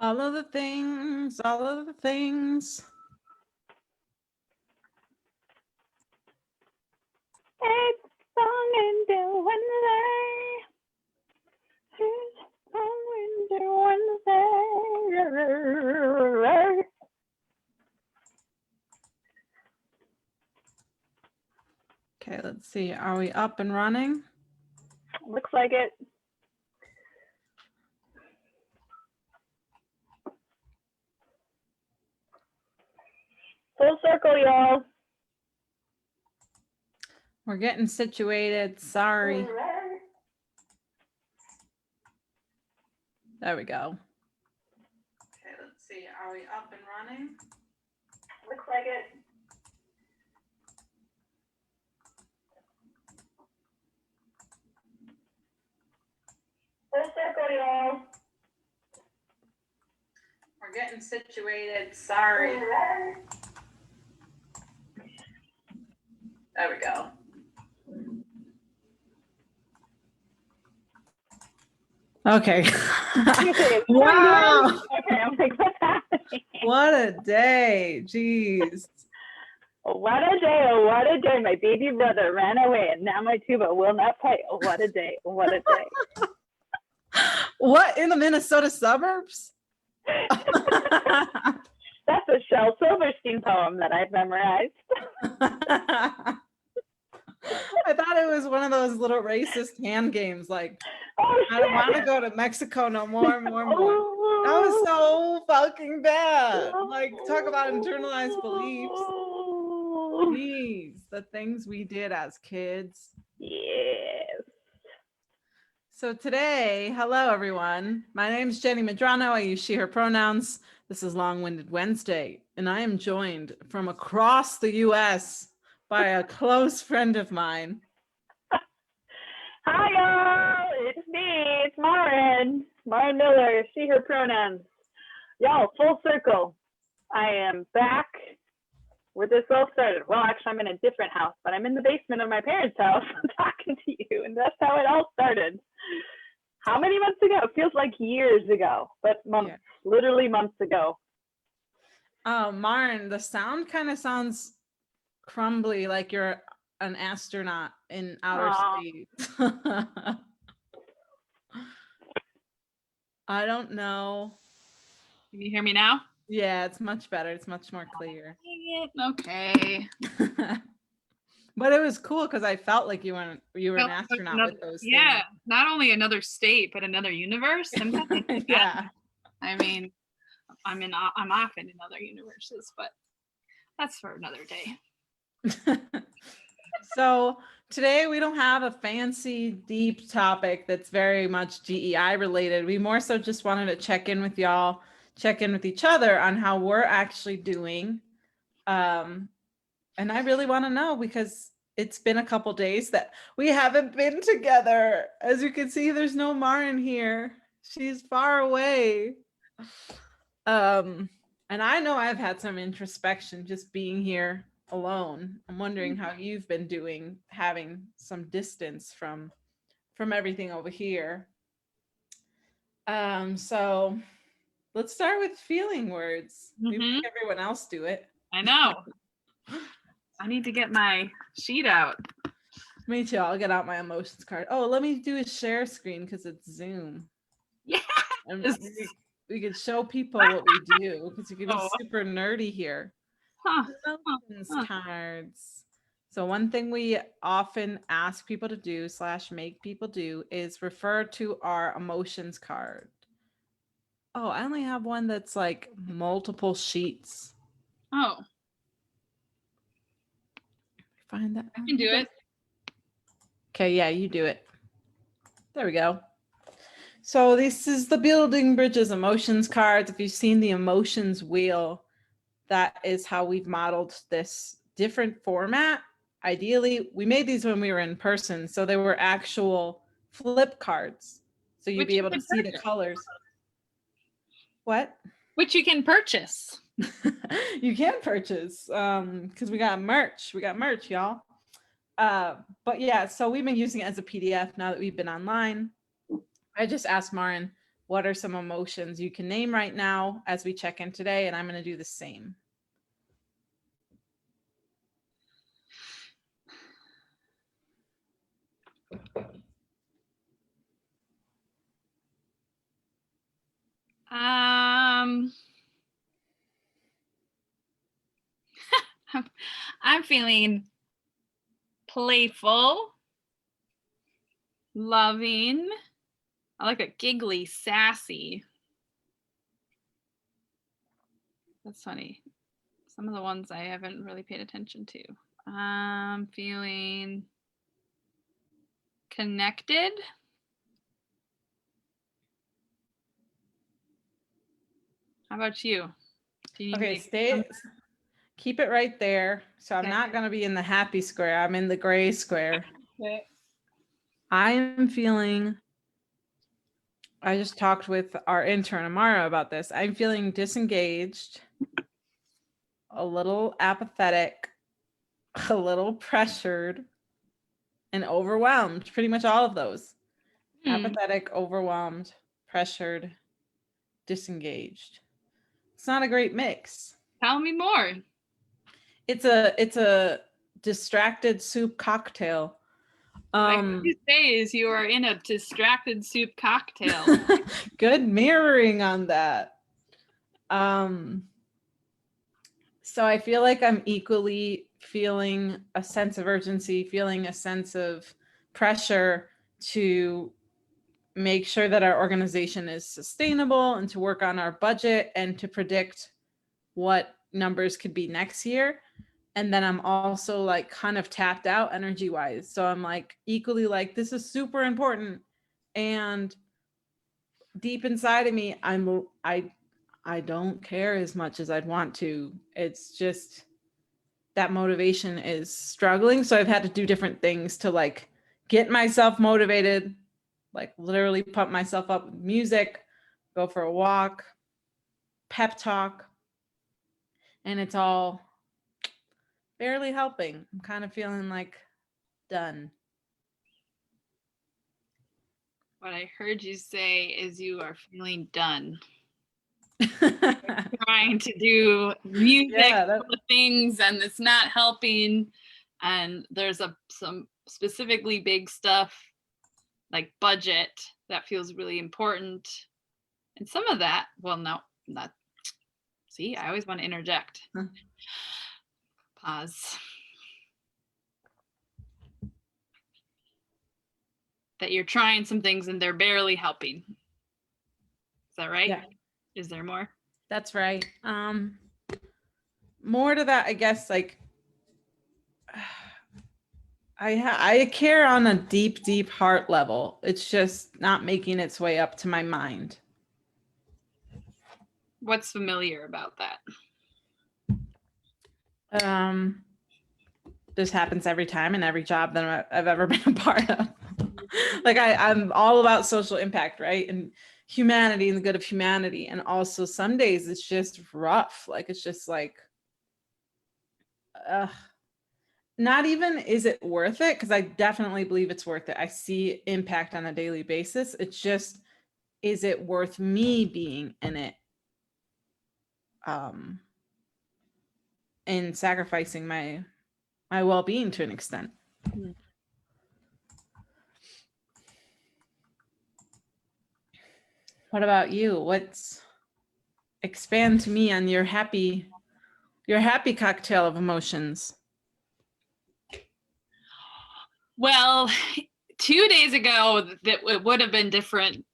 All of the things, all of the things. It's song into Wednesday. It's song into Wednesday. Okay, let's see. Are we up and running? Looks like it. Full circle, y'all. We're getting situated. Sorry. There we go. Okay, let's see. Are we up and running? Looks like it. Full circle, y'all. We're getting situated. Sorry. There we go. Okay. Wow. Okay, I'm like, what's happening? What a day. Jeez. What a day, oh, what a day. My baby brother ran away and now my tuba will not play. Oh, what a day, oh, what a day. What, in the Minnesota suburbs? That's a Shel Silverstein poem that I've memorized. I thought it was one of those little racist hand games like, Oh, I don't want to go to Mexico no more. That was so fucking bad. Like, talk about internalized beliefs. Jeez, the things we did as kids. Yes. So today, hello everyone. My name is Jenny Medrano. I use she, her pronouns. This is Long-Winded Wednesday, and I am joined from across the US by a close friend of mine. Hi, y'all. It's me. It's Marin. Marin Miller. She, her pronouns. Y'all, full circle. I am back where this all started. Well, actually, I'm in a different house, but I'm in the basement of my parents' house talking to you, and that's how it all started. How many months ago? It feels like years ago, but months, literally months ago. Marin, the sound kind of sounds crumbly, like you're an astronaut in outer space. I don't know. Can you hear me now? Yeah, it's much better. It's much more clear. Okay. But it was cool because I felt like you were an astronaut with those things. Yeah, not only another state, but another universe. Yeah. I mean, I'm off in other universes, but that's for another day. So today we don't have a fancy deep topic that's very much DEI related. We more so just wanted to check in with y'all, check in with each other on how we're actually doing. And I really want to know because it's been a couple days that we haven't been together. As you can see, there's no Marin here. She's far away. And I know I've had some introspection just being here alone. I'm wondering how you've been doing, having some distance from everything over here. So let's start with feeling words. We make everyone else do it. I know. I need to get my sheet out. Me too. I'll get out my emotions card. Oh, let me do a share screen because it's Zoom. Yeah. And we could show people what we do because you can be super nerdy here. Emotions cards. So one thing we often ask people to do / make people do is refer to our emotions card. Oh, I only have one that's like multiple sheets. Oh. Find that. I can do it. Okay, yeah, you do it. There we go. So this is the Building Bridges emotions cards. If you've seen the emotions wheel, that is how we've modeled this different format. Ideally, we made these when we were in person, so they were actual flip cards. So you'd be able to see the colors. What? Which you can purchase. You can purchase because we got merch. We got merch, y'all. But yeah, so we've been using it as a PDF now that we've been online. I just asked Marin what are some emotions you can name right now as we check in today? And I'm going to do the same. Um, I'm feeling playful, loving. I like a giggly, sassy. That's funny. Some of the ones I haven't really paid attention to. I'm feeling connected. How about you? Do you need Okay, me to- stay, keep it right there. So I'm Okay. not going to be in the happy square. I'm in the gray square. Okay. I am feeling, I just talked with our intern Amara about this. I'm feeling disengaged, a little apathetic, a little pressured, and overwhelmed. Pretty much all of those. Apathetic, overwhelmed, pressured, disengaged. It's not a great mix. Tell me more. It's a distracted soup cocktail. What you say is you are in a distracted soup cocktail. Good mirroring on that. So I feel like I'm equally feeling a sense of urgency, feeling a sense of pressure to make sure that our organization is sustainable and to work on our budget and to predict what numbers could be next year. And then I'm also like kind of tapped out energy wise. So I'm like equally like, this is super important. And deep inside of me, I don't care as much as I'd want to. It's just that motivation is struggling. So I've had to do different things to like get myself motivated, like literally pump myself up with music, go for a walk, pep talk. And it's all barely helping. I'm kind of feeling like done. What I heard you say is you are feeling done. Yeah, Trying to do music that, things and it's not helping. And there's some specifically big stuff like budget that feels really important. And some of that, well, no, not. See, I always want to interject. Huh. Pause. That you're trying some things and they're barely helping. Is that right? Yeah. Is there more? that's right. More to that, I guess, like I care on a deep, deep heart level. It's just not making its way up to my mind. What's familiar about that? This happens every time in every job that I've ever been a part of. Like I'm all about social impact, right? And humanity and the good of humanity. And also some days it's just rough. Like it's just like, not even is it worth it? Because I definitely believe it's worth it. I see impact on a daily basis. It's just, is it worth me being in it? And sacrificing my well-being to an extent. Mm. What about you? Expand to me on your happy cocktail of emotions. Well, 2 days ago, that it would have been different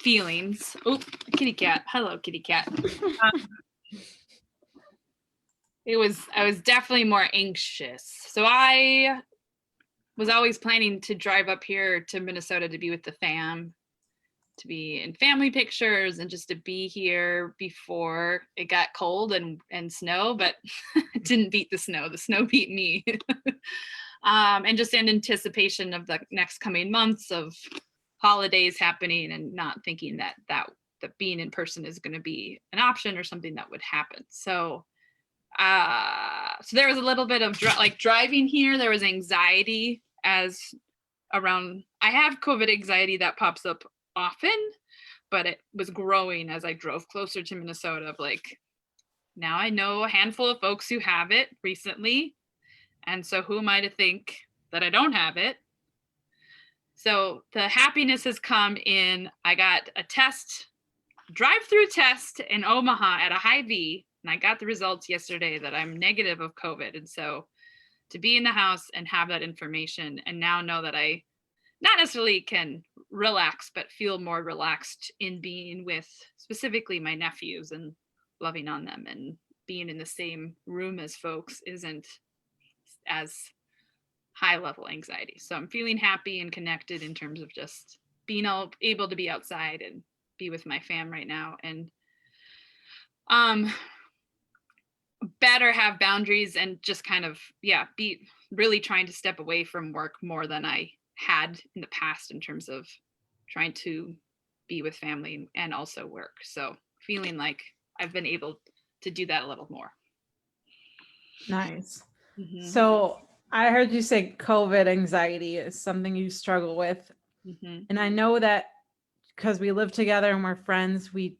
feelings. Oh, kitty cat. Hello, kitty cat. I was definitely more anxious. So I was always planning to drive up here to Minnesota to be with the fam, to be in family pictures and just to be here before it got cold and snow, but it didn't beat the snow. The snow beat me. And just in anticipation of the next coming months of holidays happening and not thinking that being in person is going to be an option or something that would happen. So so there was a little bit of like driving here, there was anxiety as around, I have COVID anxiety that pops up often, but it was growing as I drove closer to Minnesota of like, now I know a handful of folks who have it recently. And so who am I to think that I don't have it? So the happiness has come in, I got a drive-through test in Omaha at a Hy-Vee, and I got the results yesterday that I'm negative of COVID. And so to be in the house and have that information and now know that I not necessarily can relax, but feel more relaxed in being with specifically my nephews and loving on them and being in the same room as folks isn't as high level anxiety. So I'm feeling happy and connected in terms of just being able to be outside and be with my fam right now, and better have boundaries and just kind of be really trying to step away from work more than I had in the past in terms of trying to be with family and also work. So feeling like I've been able to do that a little more. Nice. Mhm. So I heard you say COVID anxiety is something you struggle with. Mhm. And I know that because we live together and we're friends, we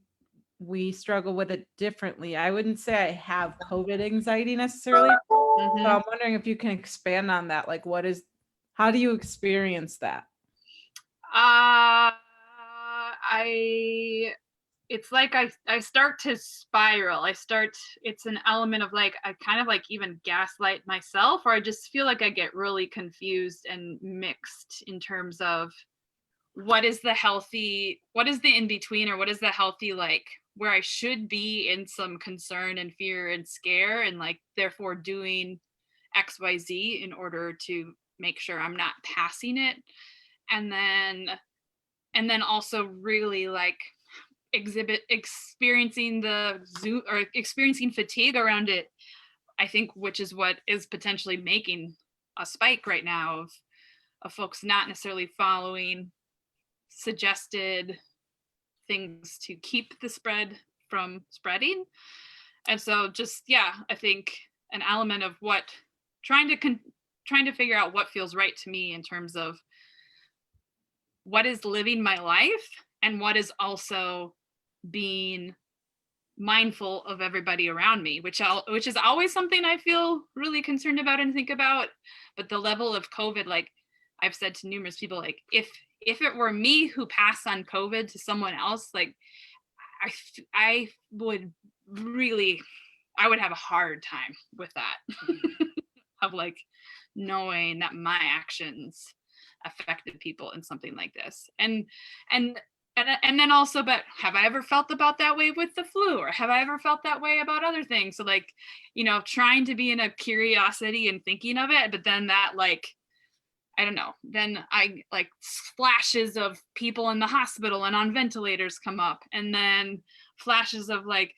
struggle with it differently. I wouldn't say I have COVID anxiety necessarily. So Mhm. I'm wondering if you can expand on that. Like how do you experience that? It's like I start to spiral. It's an element of like, I kind of like even gaslight myself, or I just feel like I get really confused and mixed in terms of what is the in between, or what is the healthy, like where I should be in some concern and fear and scare and like therefore doing XYZ in order to make sure I'm not passing it. And then also really like experiencing the zoo or experiencing fatigue around it, I think, which is what is potentially making a spike right now of folks not necessarily following suggested things to keep the spread from spreading. And so just I think an element of what trying to figure out what feels right to me in terms of what is living my life and what is also being mindful of everybody around me, which is always something I feel really concerned about and think about. But the level of COVID, like I've said to numerous people, like if it were me who passed on COVID to someone else, like I would have a hard time with that of like knowing that my actions affected people in something like this. And then also, but have I ever felt about that way with the flu, or have I ever felt that way about other things? So like, trying to be in a curiosity and thinking of it, but then that like, I don't know, then I like flashes of people in the hospital and on ventilators come up, and then flashes of like,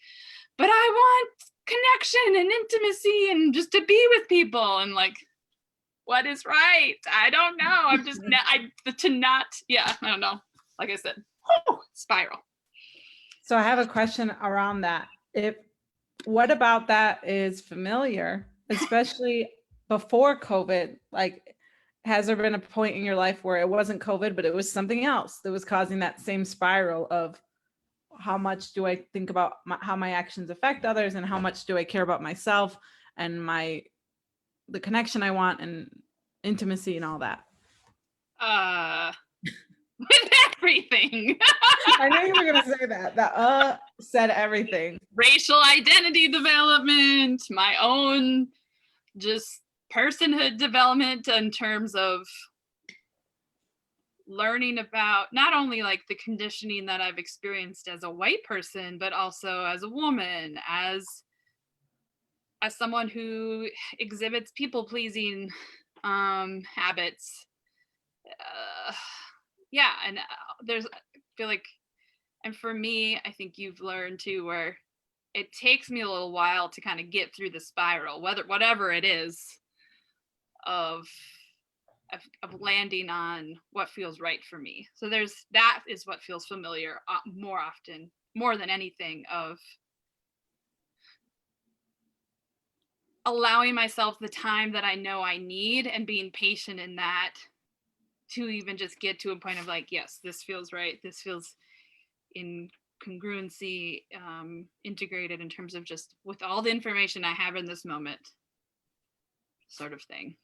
but I want connection and intimacy and just to be with people, and like, what is right? I don't know. I'm just I don't know. Like I said, spiral. So I have a question around that. What about that is familiar, especially before COVID? Like, has there been a point in your life where it wasn't COVID, but it was something else that was causing that same spiral of how much do I think about how my actions affect others, and how much do I care about myself and the connection I want and intimacy and all that? With everything. I knew you were going to say that. That said everything. Racial identity development, my own just personhood development in terms of learning about not only like the conditioning that I've experienced as a white person, but also as a woman, as someone who exhibits people pleasing habits. And I feel like, and for me, I think you've learned too, where it takes me a little while to kind of get through the spiral, whatever it is, of landing on what feels right for me. So that is what feels familiar more often, more than anything, of allowing myself the time that I know I need and being patient in that to even just get to a point of like, yes, this feels right. This feels in congruency, integrated in terms of just with all the information I have in this moment, sort of thing.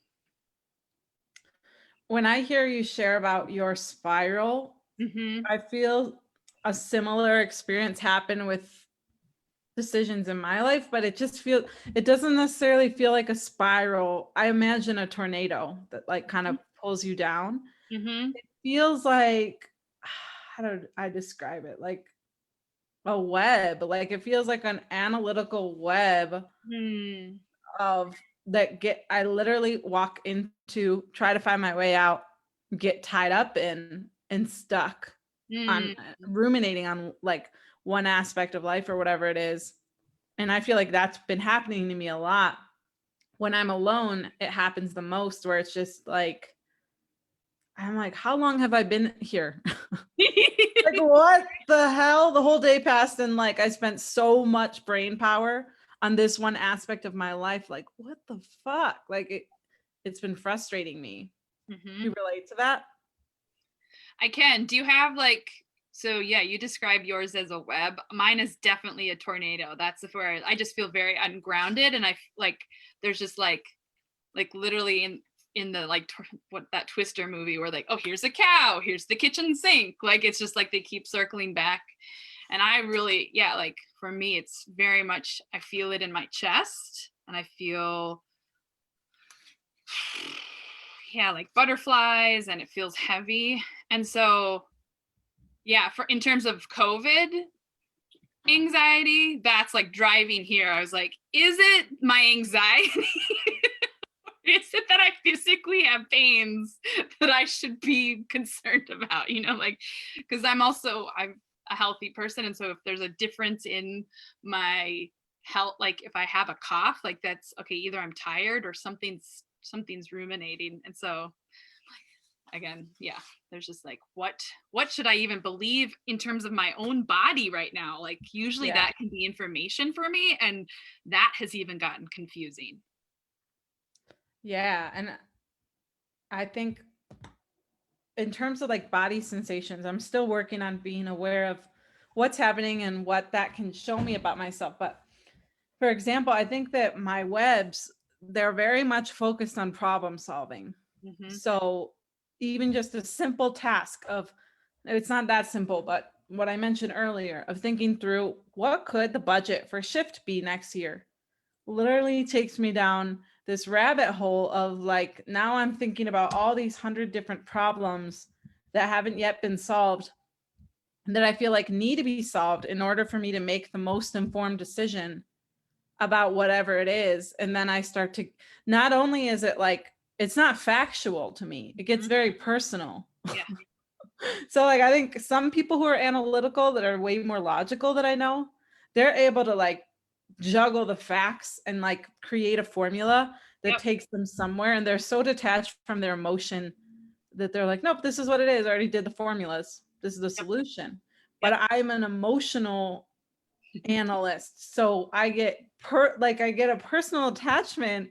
When I hear you share about your spiral, Mm-hmm. I feel a similar experience happen with decisions in my life, but it doesn't necessarily feel like a spiral. I imagine a tornado that like kind of pulls you down. Mm-hmm. It feels like, how do I describe it? Like a web, like it feels like an analytical web Mm. of I literally walk into, try to find my way out, get tied up in and stuck on ruminating on like one aspect of life or whatever it is. And I feel like that's been happening to me a lot. When I'm alone, it happens the most, where it's just like, I'm like, how long have I been here? Like, what the hell? The whole day passed and like I spent so much brain power on this one aspect of my life. Like, what the fuck? Like it's been frustrating me. Mm-hmm. You relate to that? I can. Do you have like, so yeah, you describe yours as a web. Mine is definitely a tornado. That's where I just feel very ungrounded, and I like there's just like literally in the like what that Twister movie where like, oh, here's a cow, here's the kitchen sink. Like it's just like they keep circling back. And I really, yeah, like for me, it's very much, I feel it in my chest, and I feel, yeah, like butterflies, and it feels heavy. And so, yeah, for in terms of COVID anxiety, that's like driving here. I was like, is it my anxiety? Is it that I physically have pains that I should be concerned about? You know, like, because I'm a healthy person. And so if there's a difference in my health, like if I have a cough, like that's okay, either I'm tired or something's ruminating. And so again, yeah, there's just like, what should I even believe in terms of my own body right now? Like usually that can be information for me, and that has even gotten confusing. Yeah. And I think in terms of like body sensations, I'm still working on being aware of what's happening and what that can show me about myself. But for example, I think that my webs, they're very much focused on problem solving. Mm-hmm. So even just a simple task of, it's not that simple, but what I mentioned earlier of thinking through what could the budget for Shift be next year, literally takes me down this rabbit hole of like, now I'm thinking about all these 100 different problems that haven't yet been solved that I feel like need to be solved in order for me to make the most informed decision about whatever it is. And then I start to, not only is it like, it's not factual to me, it gets very personal. Yeah. So like, I think some people who are analytical that are way more logical that I know, they're able to like juggle the facts and like create a formula that takes them somewhere. And they're so detached from their emotion that they're like, nope, this is what it is. I already did the formulas. This is the solution. But I'm an emotional analyst. So I get a personal attachment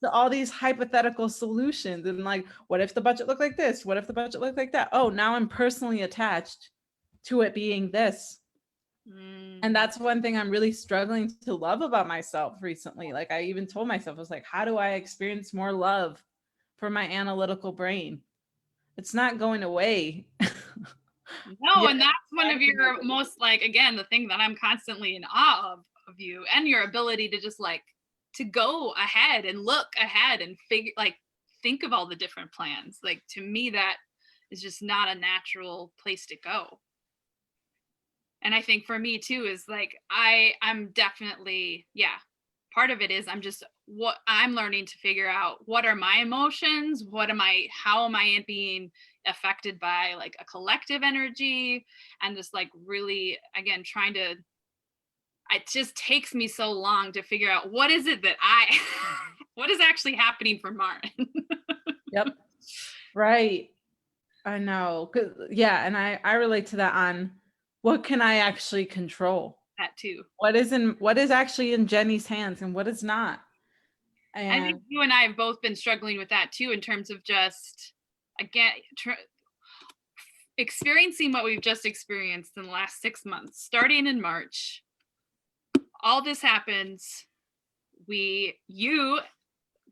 to all these hypothetical solutions. And like, what if the budget looked like this? What if the budget looked like that? Oh, now I'm personally attached to it being this. And that's one thing I'm really struggling to love about myself recently. Like I even told myself, I was like, how do I experience more love for my analytical brain? It's not going away. No, and that's one of your most, like, again, the thing that I'm constantly in awe of you, and your ability to just like to go ahead and look ahead and think of all the different plans. Like to me, that is just not a natural place to go. And I think for me too is like I'm definitely, yeah, part of it is what I'm learning to figure out, what are my emotions, how am I being affected by like a collective energy, and just like really again trying to, it just takes me so long to figure out what is it that what is actually happening for Martin. Yep. Right. I know. Yeah. And I relate to that on what can I actually control? That too. What is actually in Jenny's hands and what is not. And I think you and I have both been struggling with that too, in terms of just again, experiencing what we've just experienced in the last 6 months, starting in March. All this happens. You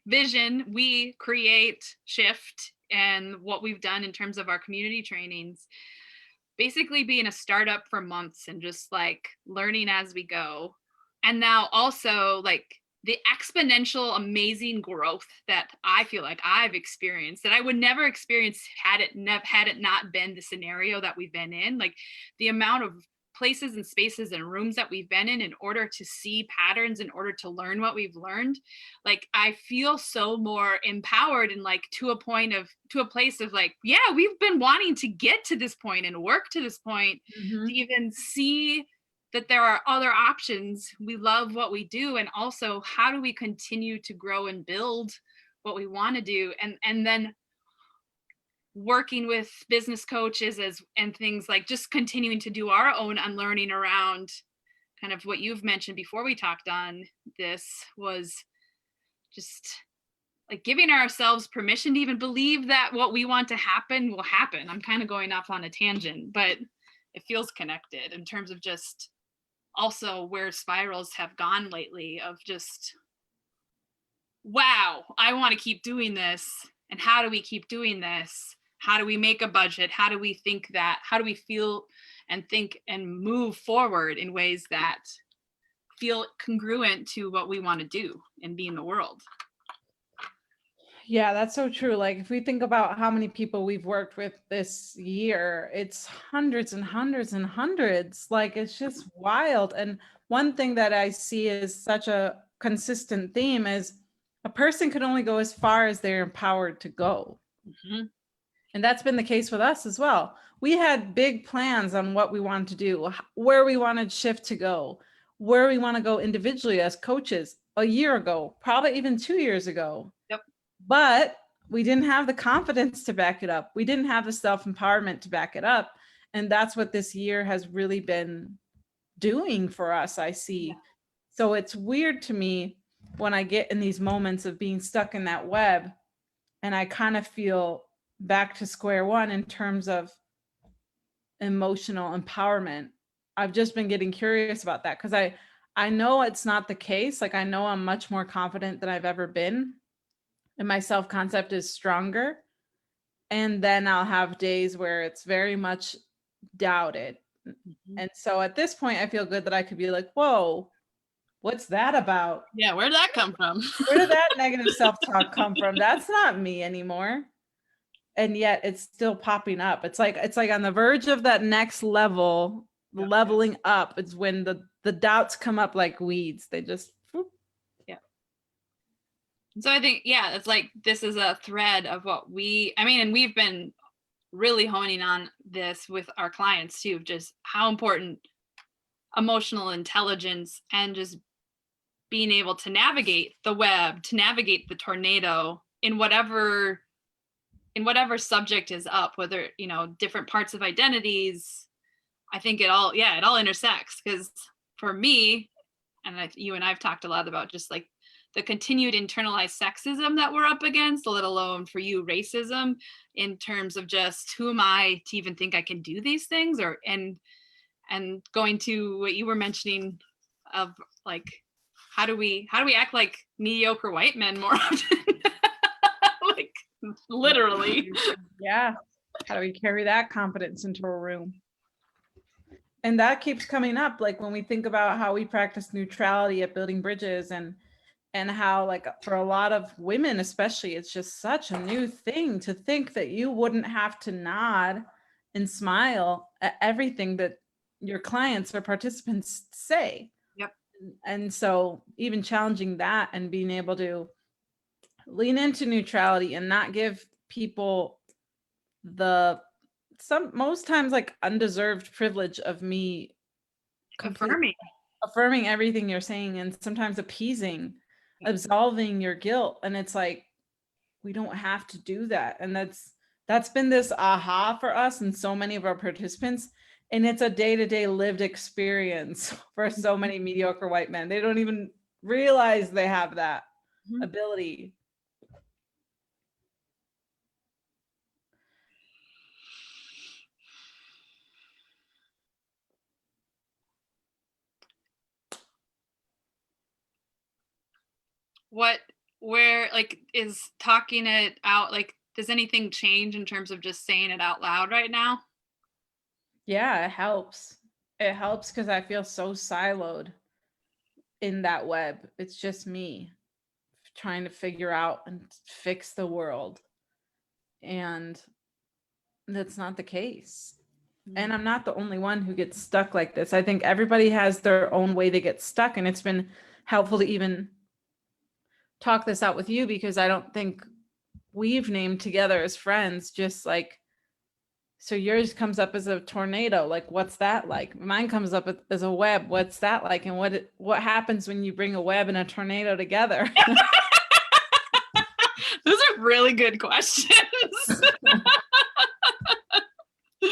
vision, we create, shift, and what we've done in terms of our community trainings, basically being a startup for months and just like learning as we go. And now also like the exponential amazing growth that I feel like I've experienced that I would never experience had it not been the scenario that we've been in. Like the amount of places and spaces and rooms that we've been in order to see patterns, in order to learn what we've learned, like I feel so more empowered and like to a place of like, yeah, we've been wanting to get to this point and work to this point Mhm. to even see that there are other options. We love what we do, and also how do we continue to grow and build what we want to do, and then working with business coaches and things like just continuing to do our own unlearning around kind of what you've mentioned before we talked on this, was just like giving ourselves permission to even believe that what we want to happen will happen. I'm kind of going off on a tangent, but it feels connected in terms of just also where spirals have gone lately of just, wow, I want to keep doing this. And how do we keep doing this? How do we make a budget? How do we think that? How do we feel and think and move forward in ways that feel congruent to what we want to do and be in the world? Yeah, that's so true. Like if we think about how many people we've worked with this year, it's hundreds and hundreds and hundreds. Like it's just wild. And one thing that I see is such a consistent theme is a person can only go as far as they're empowered to go. Mhm. And that's been the case with us as well. We had big plans on what we wanted to do, where we wanted Shift to go, where we want to go individually as coaches a year ago, probably even 2 years ago. Yep. But we didn't have the confidence to back it up. We didn't have the self-empowerment to back it up. And that's what this year has really been doing for us, I see. Yeah. So it's weird to me when I get in these moments of being stuck in that web and I kind of feel back to square one in terms of emotional empowerment. I've just been getting curious about that because I know it's not the case. Like I know I'm much more confident than I've ever been, and my self-concept is stronger. And then I'll have days where it's very much doubted. Mhm. And so at this point, I feel good that I could be like, whoa, what's that about? Yeah, where'd that come from? Where did that negative self-talk come from? That's not me anymore. And yet it's still popping up. It's like on the verge of that next level, Yeah. leveling up. It's when the doubts come up like weeds. They just whoop. So I think, yeah, it's like this is a thread of what and we've been really honing on this with our clients too, just how important emotional intelligence and just being able to navigate the web, to navigate the tornado in whatever subject is up, whether, different parts of identities. I think it all intersects, because for me, and you and I've talked a lot about just like the continued internalized sexism that we're up against, let alone for you racism, in terms of just who am I to even think I can do these things, and going to what you were mentioning of like, how do we act like mediocre white men more often? Like literally. Yeah. How do we carry that confidence into a room? And that keeps coming up. Like when we think about how we practice neutrality at Building Bridges, and how like for a lot of women, especially, it's just such a new thing to think that you wouldn't have to nod and smile at everything that your clients or participants say. Yep. And so even challenging that and being able to lean into neutrality and not give people most times like undeserved privilege of me affirming everything you're saying, and sometimes appeasing, absolving your guilt. And it's like, we don't have to do that. And that's been this aha for us and so many of our participants. And it's a day-to-day lived experience for so many mediocre white men. They don't even realize they have that ability. where like is talking it out, like does anything change in terms of just saying it out loud right now? Yeah, it helps. It helps because I feel so siloed in that web. It's just me trying to figure out and fix the world. And that's not the case. And I'm not the only one who gets stuck like this. I think everybody has their own way they get stuck. And it's been helpful to even talk this out with you because I don't think we've named together as friends, just like, so yours comes up as a tornado. Like, what's that like? Mine comes up as a web. What's that like? And what happens when you bring a web and a tornado together? Those are really good questions.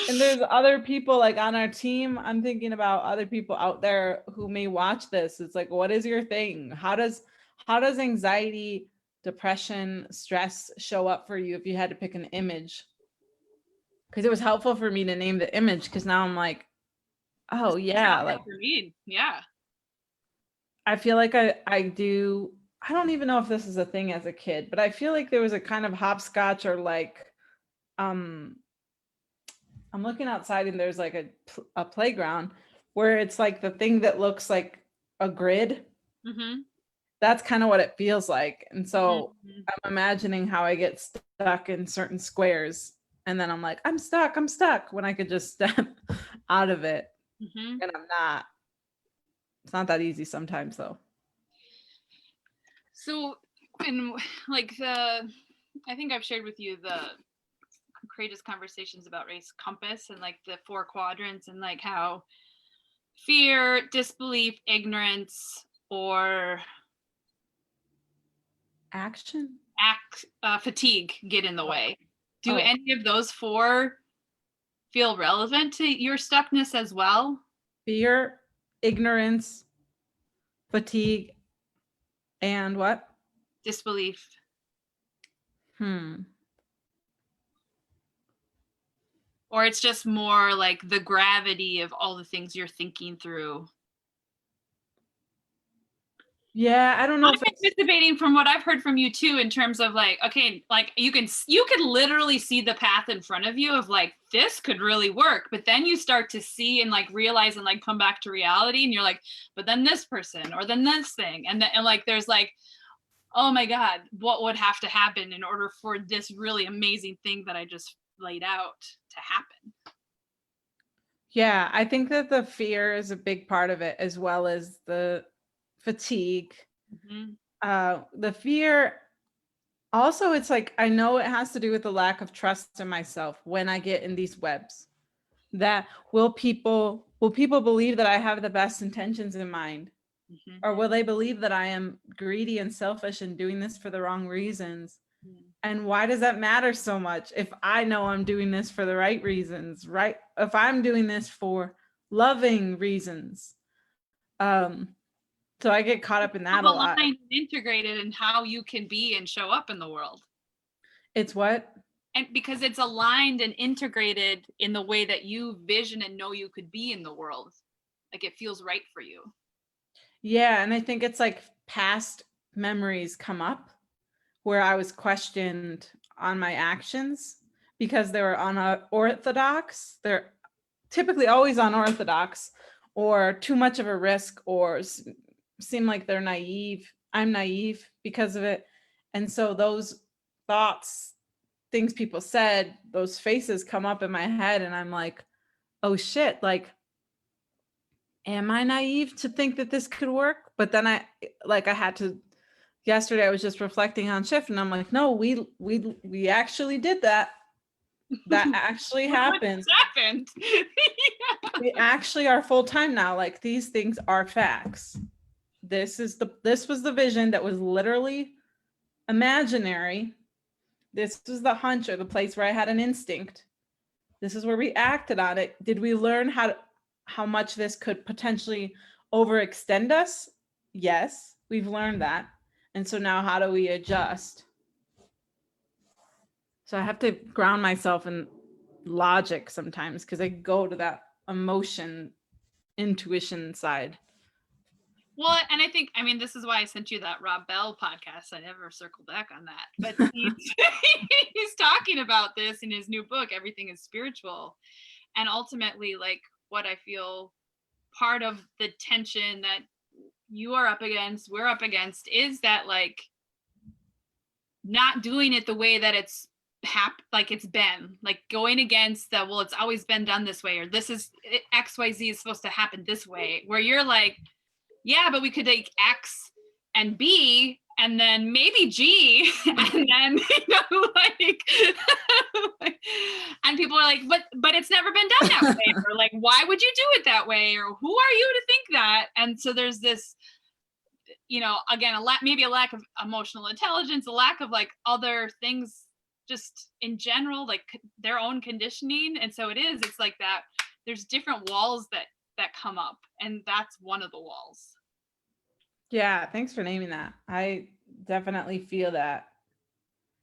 And there's other people like on our team. I'm thinking about other people out there who may watch this. It's like, what is your thing? How does anxiety, depression, stress show up for you if you had to pick an image? Because it was helpful for me to name the image because now I'm like, oh yeah, like For me, yeah. I feel like I do. I don't even know if this is a thing as a kid, but I feel like there was a kind of hopscotch or like, I'm looking outside and there's like a playground where it's like the thing that looks like a grid. Mm-hmm. That's kind of what it feels like. And so Mm-hmm. I'm imagining how I get stuck in certain squares. And then I'm like, I'm stuck when I could just step out of it. Mm-hmm. And I'm not. It's not that easy sometimes though. So, and like I think I've shared with you the courageous conversations about race compass and like the 4 quadrants and like how fear, disbelief, ignorance, or Action. fatigue get in the way. Do Oh. any of those 4 feel relevant to your stuckness as well? Fear, ignorance, fatigue, and what? Disbelief. Or it's just more like the gravity of all the things you're thinking through. Yeah, I don't know I'm if it's anticipating from what I've heard from you too, in terms of like, okay, like you can literally see the path in front of you of like, this could really work. But then you start to see and like realize and like come back to reality and you're like, but then this person or then this thing. And like, there's like, oh my God, what would have to happen in order for this really amazing thing that I just laid out to happen? Yeah, I think that the fear is a big part of it as well as the fatigue. Mm-hmm. The fear also, it's like I know it has to do with the lack of trust in myself when I get in these webs. That will people believe that I have the best intentions in mind? Mm-hmm. Or will they believe that I am greedy and selfish and doing this for the wrong reasons? Mm-hmm. And why does that matter so much if I know I'm doing this for the right reasons, right? If I'm doing this for loving reasons. So I get caught up in that a lot. Integrated in how you can be and show up in the world. It's what? And because it's aligned and integrated in the way that you vision and know you could be in the world. Like it feels right for you. Yeah, and I think it's like past memories come up where I was questioned on my actions because they were unorthodox. They're typically always unorthodox or too much of a risk or seem like they're naive. I'm naive because of it. And so those thoughts, things people said, those faces come up in my head and I'm like, oh shit, like, am I naive to think that this could work? But then I had to, yesterday I was just reflecting on shift and I'm like, no, we actually did that. That actually happened. Yeah. We actually are full time now. Like these things are facts. This was the vision that was literally imaginary. This was the hunch or the place where I had an instinct. This is where we acted on it. Did we learn how much this could potentially overextend us? Yes, we've learned that. And so now how do we adjust? So I have to ground myself in logic sometimes because I go to that emotion, intuition side. Well, and I think, I mean, this is why I sent you that Rob Bell podcast. I never circled back on that, but he's talking about this in his new book, Everything is Spiritual. And ultimately, like, what I feel part of the tension that you are up against, we're up against, is that, like, not doing it the way that it's like it's been, like going against the, well, it's always been done this way, or this is XYZ is supposed to happen this way, where you're like, yeah, but we could take X and B and then maybe G and then, you know, like and people are like, but it's never been done that way, or like, why would you do it that way, or who are you to think that? And so there's this, you know, again, maybe a lack of emotional intelligence, a lack of like other things just in general, like their own conditioning. And so it's like that there's different walls that come up, and that's one of the walls. Yeah, thanks for naming that. I definitely feel that,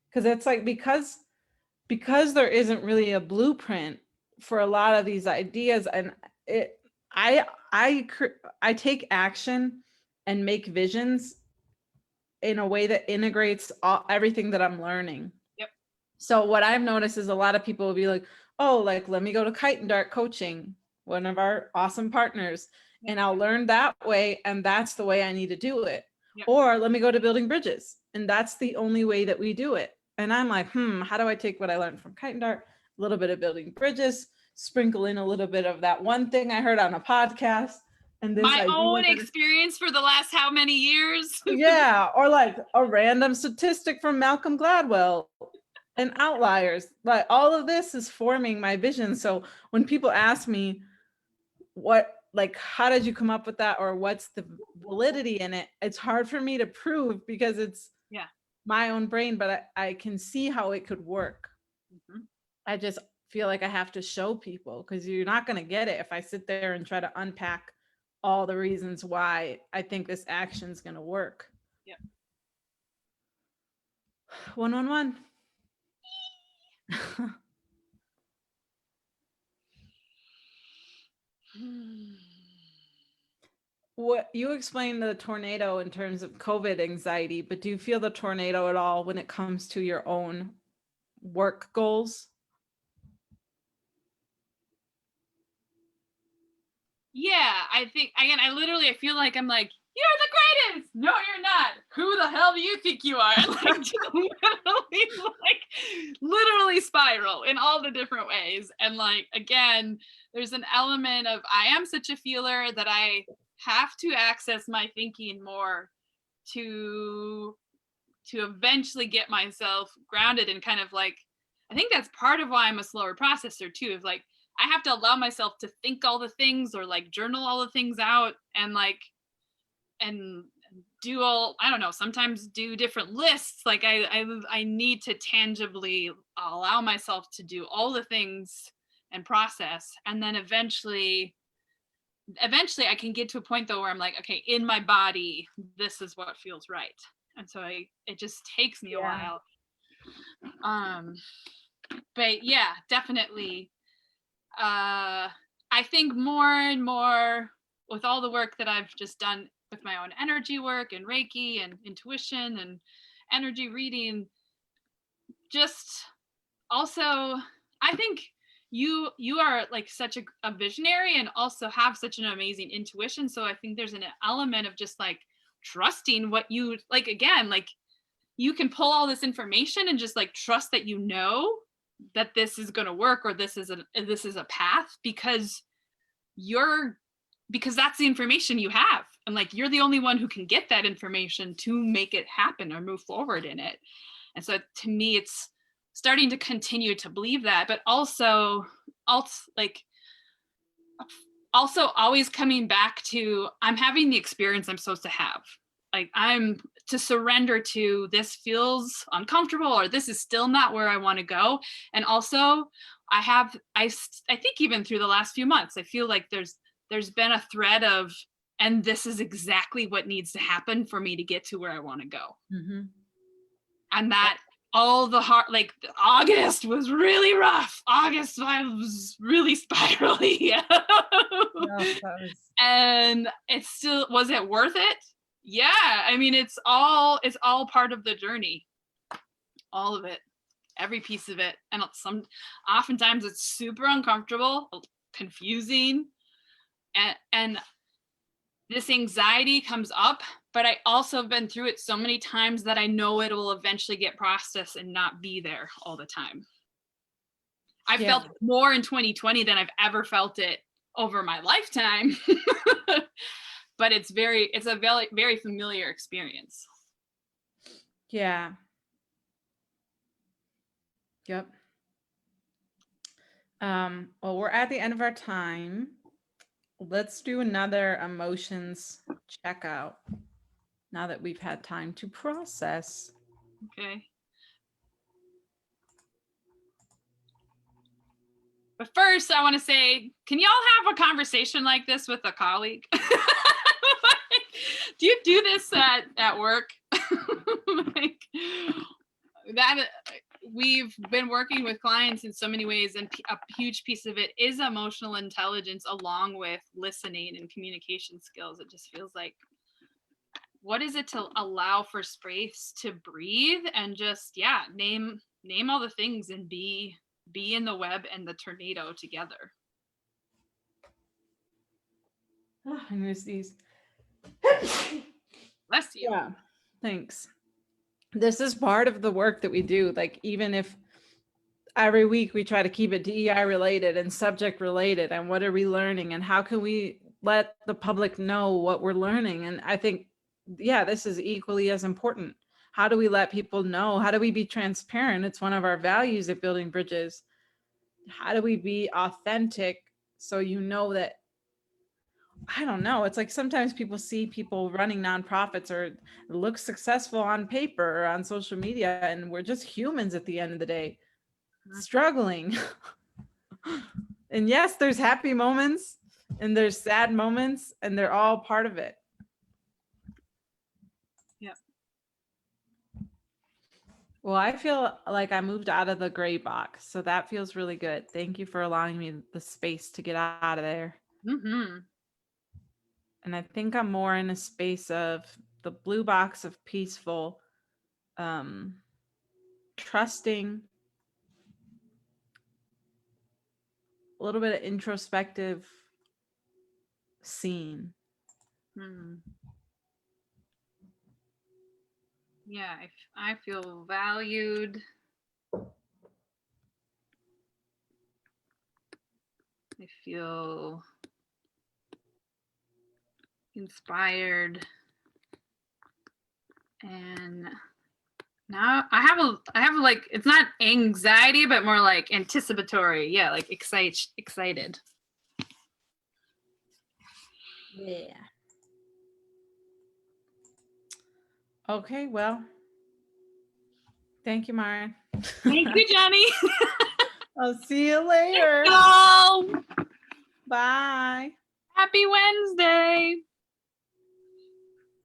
because it's like, because there isn't really a blueprint for a lot of these ideas, and I take action and make visions in a way that integrates everything that I'm learning. Yep. So what I've noticed is a lot of people will be like, oh, like, let me go to Kite and Dart Coaching, one of our awesome partners, and I'll learn that way, and that's the way I need to do it. Yep. Or let me go to Building Bridges, and that's the only way that we do it. And I'm like, how do I take what I learned from Kite and Dart, a little bit of Building Bridges, sprinkle in a little bit of that one thing I heard on a podcast, and this my own experience for the last how many years? Yeah, or like a random statistic from Malcolm Gladwell and outliers. Like, all of this is forming my vision. So when people ask me how did you come up with that, or what's the validity in it, it's hard for me to prove, because it's my own brain, but I can see how it could work. Mm-hmm. I just feel like I have to show people, because you're not going to get it if I sit there and try to unpack all the reasons why I think this action is going to work. Yep. 111. What you explained the tornado in terms of COVID anxiety, but do you feel the tornado at all when it comes to your own work goals? Yeah, I think, again, I feel like I'm like, you're the greatest. No, you're not. Who the hell do you think you are? Like, literally spiral in all the different ways. And like, again, there's an element of, I am such a feeler that I have to access my thinking more to eventually get myself grounded, and kind of like, I think that's part of why I'm a slower processor too, of like, I have to allow myself to think all the things, or like journal all the things out, and like, and do all, I don't know, sometimes do different lists. Like I need to tangibly allow myself to do all the things and process. And then eventually I can get to a point though where I'm like, okay, in my body, this is what feels right. And so it just takes me a while. But yeah, definitely. I think more and more with all the work that I've just done with my own energy work and Reiki and intuition and energy reading, just also, I think you are like such a visionary, and also have such an amazing intuition. So I think there's an element of just like trusting what you like, again, like you can pull all this information and just like trust that you know that this is going to work, or this is a path, because that's the information you have, and like you're the only one who can get that information to make it happen or move forward in it. And so to me, it's starting to continue to believe that, but also always coming back to, I'm having the experience I'm supposed to have. Like, I'm to surrender to, this feels uncomfortable, or this is still not where I want to go. And also I think even through the last few months, I feel like there's been a thread of, and this is exactly what needs to happen for me to get to where I want to go. Mm-hmm. And that all the hard, like August was really rough. August I was really spirally. No, that was And it's still, was it worth it? Yeah. I mean, it's all part of the journey. All of it, every piece of it. And oftentimes it's super uncomfortable, confusing, and this anxiety comes up, but I also have been through it so many times that I know it will eventually get processed and not be there all the time. I Yeah. felt it more in 2020 than I've ever felt it over my lifetime. But it's a very, very familiar experience. yeah. Yep. Well, we're at the end of our time. Let's do another emotions checkout now that we've had time to process. Okay. But first, I want to say, can y'all have a conversation like this with a colleague? Do you do this at work? Like, that we've been working with clients in so many ways, and a huge piece of it is emotional intelligence, along with listening and communication skills. It just feels like, what is it to allow for space to breathe and just name all the things and be in the web and the tornado together. I miss these. Bless you. Yeah, thanks. This is part of the work that we do. Like, even if every week we try to keep it DEI related and subject related, and what are we learning and how can we let the public know what we're learning? And I think, this is equally as important. How do we let people know? How do we be transparent? It's one of our values at Building Bridges. How do we be authentic so you know that, I don't know, it's like sometimes people see people running nonprofits or look successful on paper or on social media, and we're just humans at the end of the day, struggling. And yes, there's happy moments and there's sad moments, and they're all part of it. Yep. Well, I feel like I moved out of the gray box, so that feels really good. Thank you for allowing me the space to get out of there. Mm-hmm. And I think I'm more in a space of the blue box of peaceful, trusting, a little bit of introspective seeing. Yeah, I feel valued. I feel inspired. And now I have like, it's not anxiety, but more like anticipatory. Yeah, like excited. Yeah. Okay, well, thank you, Maren. Thank you, Jenny. I'll see you later. Oh, Bye. happy Wednesday.